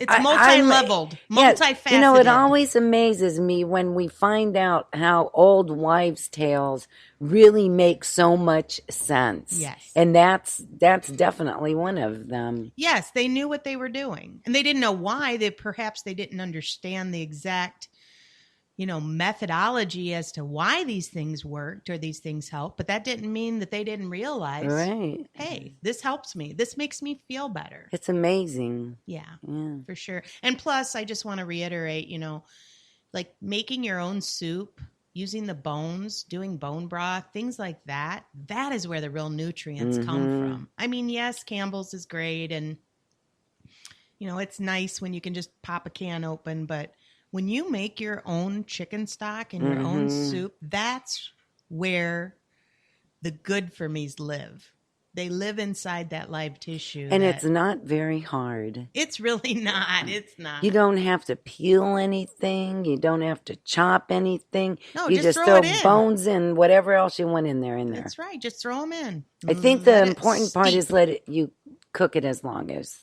It's multi-leveled, multifaceted. You know, it always amazes me when we find out how old wives' tales really make so much sense. Yes. And that's definitely one of them. Yes, they knew what they were doing. And they didn't know why. Perhaps they didn't understand the exact, methodology as to why these things worked or these things helped. But that didn't mean that they didn't realize, right, hey, this helps me. This makes me feel better. It's amazing. Yeah, for sure. And plus, I just want to reiterate, like making your own soup, using the bones, doing bone broth, things like that. That is where the real nutrients come from. I mean, yes, Campbell's is great. And, it's nice when you can just pop a can open. But when you make your own chicken stock and your own soup, that's where the good for me's live. They live inside that live tissue. And it's not very hard. It's really not. It's not. You don't have to peel anything. You don't have to chop anything. No, you just throw bones in, whatever else you want in there. That's right. Just throw them in. I think the important part is you cook it as long as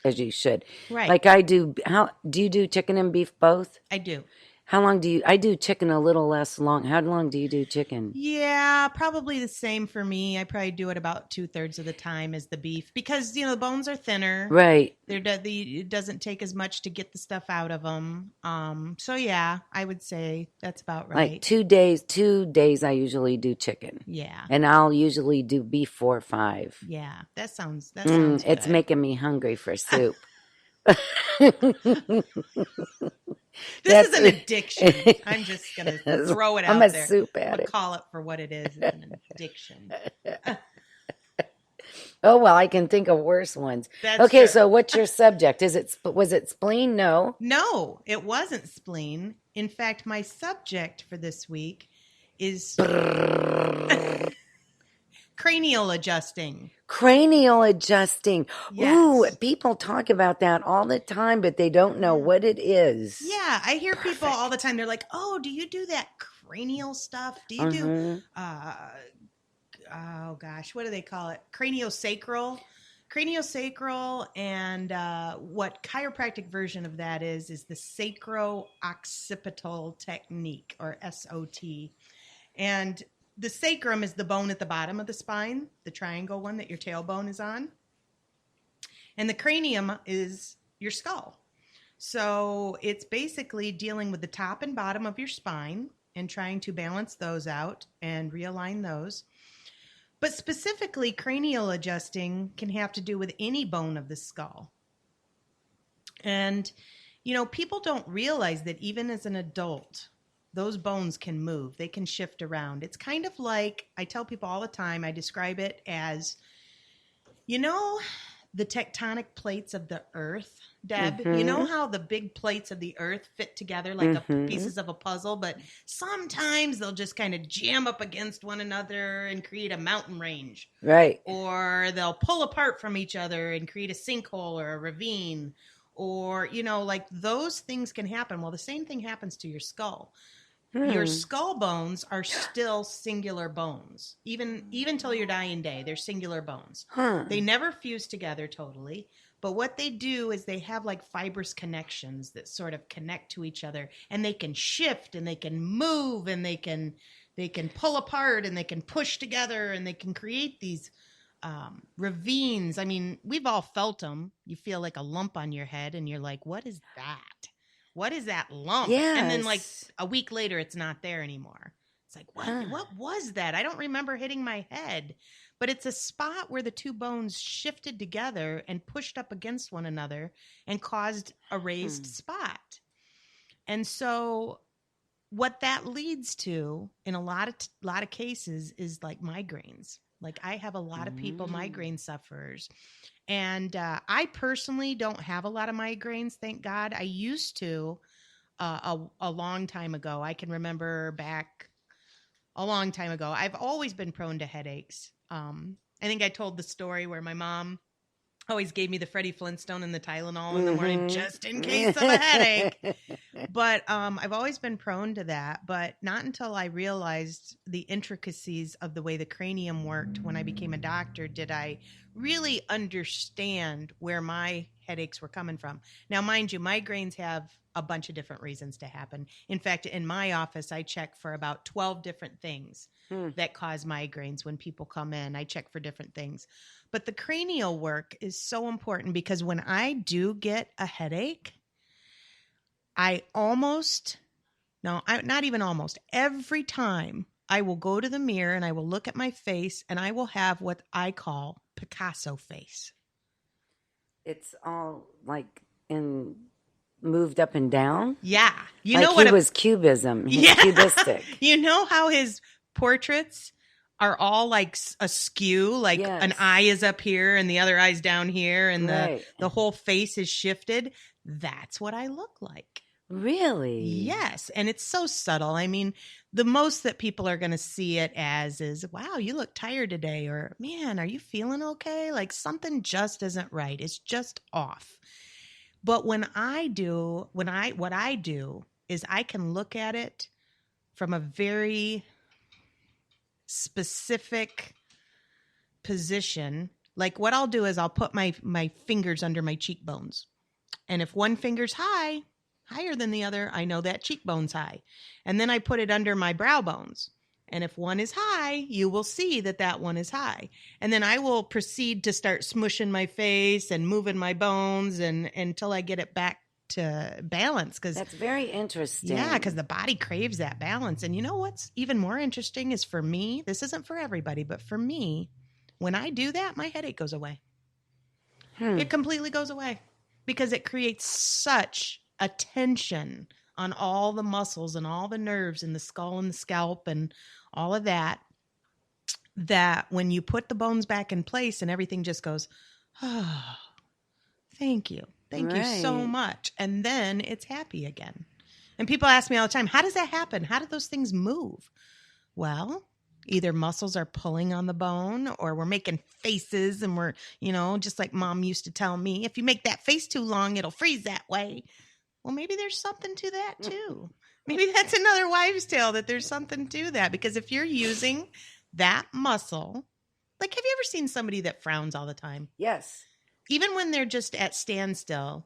you should. Right. Like I do. How do you do chicken and beef both? I do. How long I do chicken a little less long. How long do you do chicken? Yeah, probably the same for me. I probably do it about 2/3 of the time as the beef because, the bones are thinner. Right. It doesn't take as much to get the stuff out of them. So yeah, I would say that's about right. Like 2 days I usually do chicken. Yeah. And I'll usually do beef 4 or 5. Yeah, that sounds good. It's making me hungry for soup. This is an addiction. I'm just going to throw it out there. I'm a soup addict. Call it for what it is. It's an addiction. Oh, well, I can think of worse ones. That's okay, true. So what's your subject? Was it spleen? No. No, it wasn't spleen. In fact, my subject for this week is cranial adjusting. Cranial adjusting. Yes. Ooh, people talk about that all the time, but they don't know what it is. Yeah, I hear people all the time. They're like, oh, do you do that cranial stuff? Do you do, oh gosh, what do they call it? Cranial-sacral. Cranial-sacral, and what chiropractic version of that is the sacro-occipital technique, or SOT. And the sacrum is the bone at the bottom of the spine, the triangle one that your tailbone is on. And the cranium is your skull. So it's basically dealing with the top and bottom of your spine and trying to balance those out and realign those. But specifically, cranial adjusting can have to do with any bone of the skull. And, people don't realize that even as an adult, those bones can move. They can shift around. It's kind of like, I tell people all the time, I describe it as, the tectonic plates of the earth, Deb. You know how the big plates of the earth fit together like pieces of a puzzle, but sometimes they'll just kind of jam up against one another and create a mountain range. Right. Or they'll pull apart from each other and create a sinkhole or a ravine. Or, like those things can happen. Well, the same thing happens to your skull. Your skull bones are still singular bones. Even till your dying day, they're singular bones. They never fuse together totally. But what they do is they have like fibrous connections that sort of connect to each other. And they can shift and they can move and they can pull apart and they can push together and they can create these ravines. I mean, we've all felt them. You feel like a lump on your head and you're like, what is that? What is that lump? Yes. And then like a week later, it's not there anymore. It's like, what was that? I don't remember hitting my head. But it's a spot where the two bones shifted together and pushed up against one another and caused a raised spot. And so what that leads to in a lot of cases is like migraines. Like I have a lot of people, migraine sufferers. And I personally don't have a lot of migraines, thank God. I used to a long time ago. I can remember back a long time ago. I've always been prone to headaches. I think I told the story where my mom always gave me the Freddie Flintstone and the Tylenol in the morning just in case of a headache. But I've always been prone to that, but not until I realized the intricacies of the way the cranium worked when I became a doctor did I really understand where my headaches were coming from. Now, mind you, migraines have a bunch of different reasons to happen. In fact, in my office, I check for about 12 different things that cause migraines when people come in. I check for different things. But the cranial work is so important because when I do get a headache, not even almost, every time I will go to the mirror and I will look at my face and I will have what I call Picasso face. It's all like moved up and down. Yeah. You know what? He was cubism. He's cubistic. You know how his portraits are all like askew, like an eye is up here and the other eye's down here and the whole face is shifted? That's what I look like. Really? Yes. And it's so subtle. I mean, the most that people are going to see it as is, wow, you look tired today. Or, man, are you feeling okay? Like something just isn't right. It's just off. But what I do is I can look at it from a very specific position. Like what I'll do is I'll put my fingers under my cheekbones. And if one finger's higher than the other, I know that cheekbone's high. And then I put it under my brow bones. And if one is high, you will see that one is high. And then I will proceed to start smushing my face and moving my bones until I get it back to balance. That's very interesting. Yeah, because the body craves that balance. And you know what's even more interesting is for me, this isn't for everybody, but for me, when I do that, my headache goes away. It completely goes away because it creates such a tension on all the muscles and all the nerves in the skull and the scalp and all of that when you put the bones back in place and everything just goes, oh, thank you. Thank you so much. And then it's happy again. And people ask me all the time, how does that happen? How do those things move? Well, either muscles are pulling on the bone or we're making faces and we're, just like mom used to tell me, if you make that face too long, it'll freeze that way. Well, maybe there's something to that too. Maybe that's another wives' tale that there's something to that. Because if you're using that muscle, like have you ever seen somebody that frowns all the time? Yes. Even when they're just at standstill.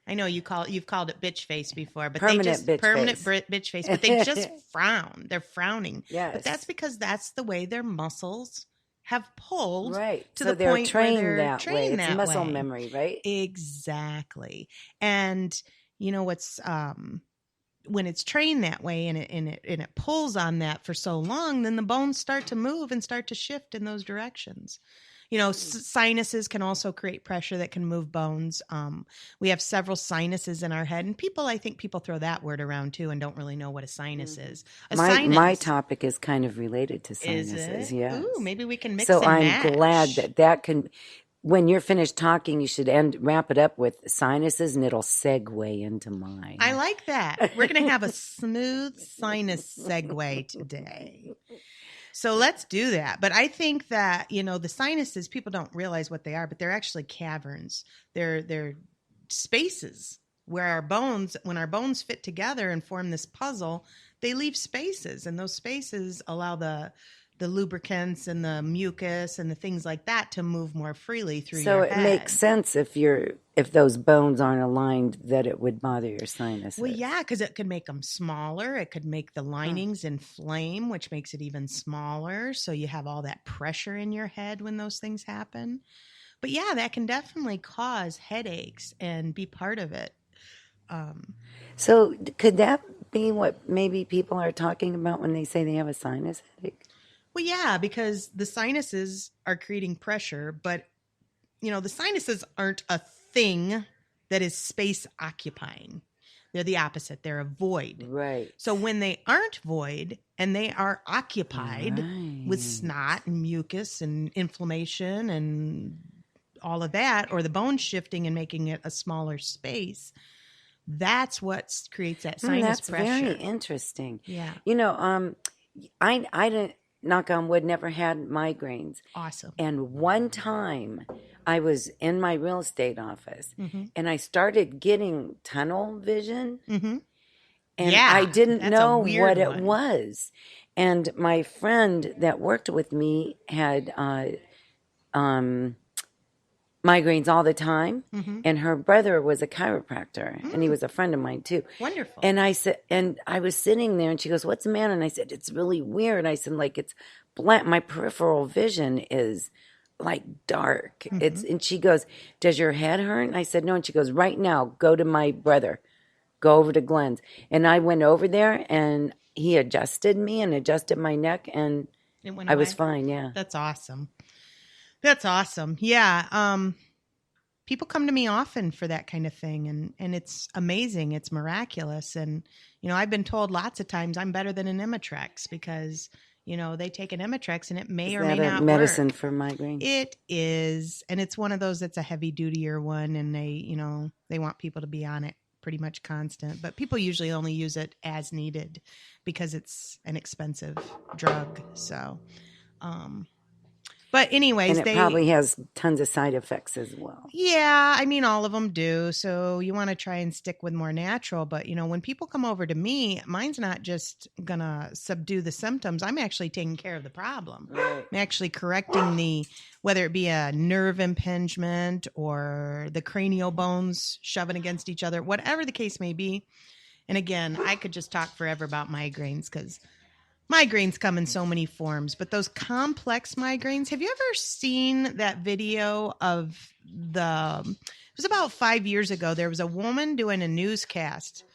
I know you've called it bitch face before, but permanent bitch face, but they just frown. They're frowning. Yes. But that's because that's the way their muscles have pulled to so the point where they're that way. It's muscle way. Memory, right? Exactly. And what's when it's trained that way and it pulls on that for so long, then the bones start to move and start to shift in those directions. Sinuses can also create pressure that can move bones. We have several sinuses in our head, and I think people throw that word around too and don't really know what a sinus is. My topic is kind of related to sinuses. Yeah. Ooh, maybe we can mix and match. So I'm glad that can. When you're finished talking, you should wrap it up with sinuses, and it'll segue into mine. I like that. We're going to have a smooth sinus segue today. So let's do that. But I think that, the sinuses, people don't realize what they are, but they're actually caverns. They're spaces where when our bones fit together and form this puzzle, they leave spaces. And those spaces allow the lubricants and the mucus and the things like that to move more freely through your head. So it makes sense if those bones aren't aligned that it would bother your sinuses. Well, yeah, because it could make them smaller. It could make the linings inflame, which makes it even smaller. So you have all that pressure in your head when those things happen. But yeah, that can definitely cause headaches and be part of it. So could that be what maybe people are talking about when they say they have a sinus headache? Well, yeah, because the sinuses are creating pressure, but, the sinuses aren't a thing that is space occupying. They're the opposite. They're a void. Right. So when they aren't void and they are occupied with snot and mucus and inflammation and all of that, or the bone shifting and making it a smaller space, that's what creates that sinus pressure. That's very interesting. Yeah. I didn't, knock on wood, never had migraines. Awesome. And one time I was in my real estate office and I started getting tunnel vision. Mm-hmm. And I didn't know what it was. And my friend that worked with me had migraines all the time. And her brother was a chiropractor, and he was a friend of mine too. Wonderful. And I said, and I was sitting there, and she goes, "What's the matter?" And I said, "It's really weird." I said, like, it's black. My peripheral vision is like dark. And she goes, "Does your head hurt?" And I said, "No." And she goes, "Right now, go to my brother. Go over to Glenn's." And I went over there, and he adjusted me and adjusted my neck, and I was fine. Yeah. That's awesome. That's awesome. Yeah. People come to me often for that kind of thing, and it's amazing. It's miraculous. And, I've been told lots of times I'm better than an Imitrex because, they take an Imitrex and it may or may not medicine work. for migraine? It is. And it's one of those that's a heavy dutier one, and they want people to be on it pretty much constant. But people usually only use it as needed because it's an expensive drug. So, but anyways, and it probably has tons of side effects as well. Yeah, I mean, all of them do. So you want to try and stick with more natural. But, when people come over to me, mine's not just going to subdue the symptoms. I'm actually taking care of the problem. Right. I'm actually correcting whether it be a nerve impingement or the cranial bones shoving against each other, whatever the case may be. And again, I could just talk forever about migraines because migraines come in so many forms, but those complex migraines, have you ever seen that video of it was about 5 years ago. There was a woman doing a newscast.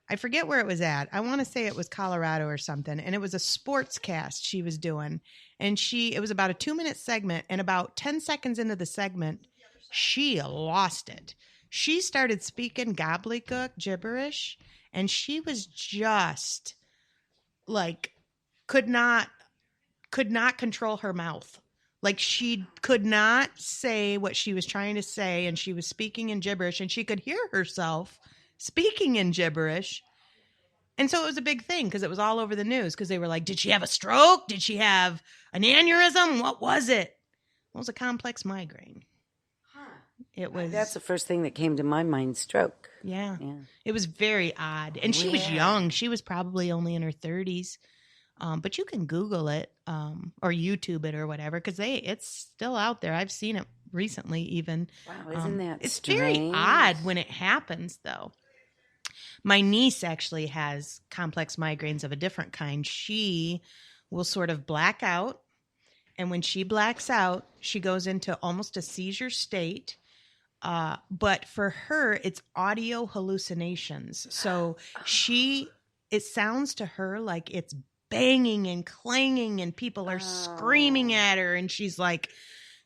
I forget where it was at. I want to say it was Colorado or something. And it was a sports cast she was doing. And it was about a 2-minute segment. And about 10 seconds into the segment, she lost it. She started speaking gobbledygook, gibberish. And she was just like, could not control her mouth. Like she could not say what she was trying to say, and she was speaking in gibberish, and she could hear herself speaking in gibberish. And so it was a big thing because it was all over the news because they were like, did she have a stroke? Did she have an aneurysm? What was it? It was a complex migraine. It was. That's the first thing that came to my mind, stroke. Yeah. It was very odd. And she was young. She was probably only in her 30s. But you can Google it or YouTube it or whatever because it's still out there. I've seen it recently even. Wow, isn't that It's strange? very odd when it happens, though. My niece actually has complex migraines of a different kind. She will sort of black out. And when she blacks out, she goes into almost a seizure state. But for her, it's audio hallucinations. So it sounds to her like it's banging and clanging and people are screaming at her. And she's like,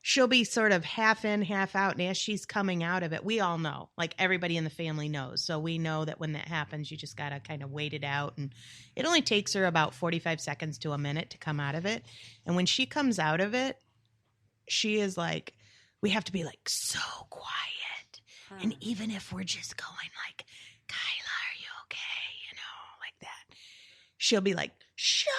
she'll be sort of half in, half out. And as she's coming out of it, we all know, like everybody in the family knows. So we know that when that happens, you just got to kind of wait it out. And it only takes her about 45 seconds to a minute to come out of it. And when she comes out of it, she is like, we have to be like so quiet. And even if we're just going like, Kyla, are you okay? Like that. She'll be like, shut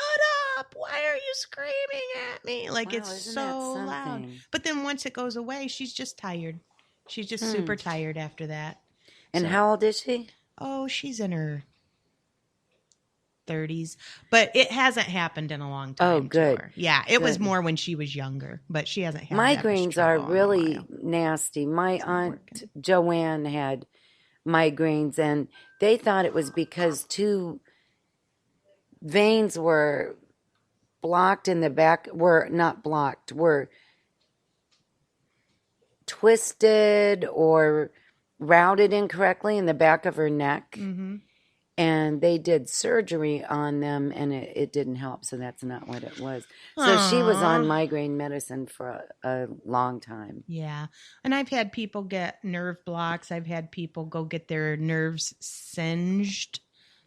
up. Why are you screaming at me? Like, wow, it's so loud. But then once it goes away, she's just tired. She's just super tired after that. And how old is she? Oh, she's in her 30s. But it hasn't happened in a long time. Oh, good. Yeah, it was more when she was younger. But she hasn't had migraines are really nasty. My aunt Joanne had migraines, and they thought it was because two veins were blocked in the back, were twisted or routed incorrectly in the back of her neck. Mm-hmm. And they did surgery on them, and it didn't help, so that's not what it was. So she was on migraine medicine for a long time. Yeah. And I've had people get nerve blocks. I've had people go get their nerves singed,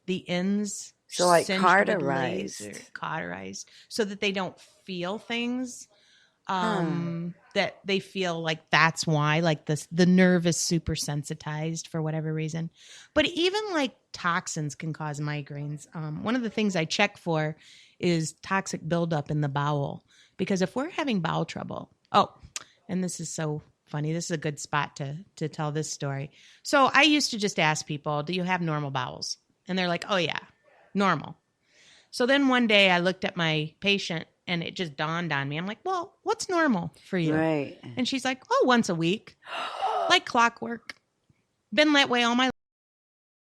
the ends. So like cauterized, so that they don't feel things, that they feel like that's why, like the nerve is super sensitized for whatever reason. But even like toxins can cause migraines. One of the things I check for is toxic buildup in the bowel, because if we're having bowel trouble, and this is so funny, this is a good spot to tell this story. So I used to just ask people, do you have normal bowels? And they're like, oh yeah. Normal. So then one day I looked at my patient And it just dawned on me. I'm like, well, what's normal for you? Right. And she's like, oh, once a week, like clockwork. Been that way all my life.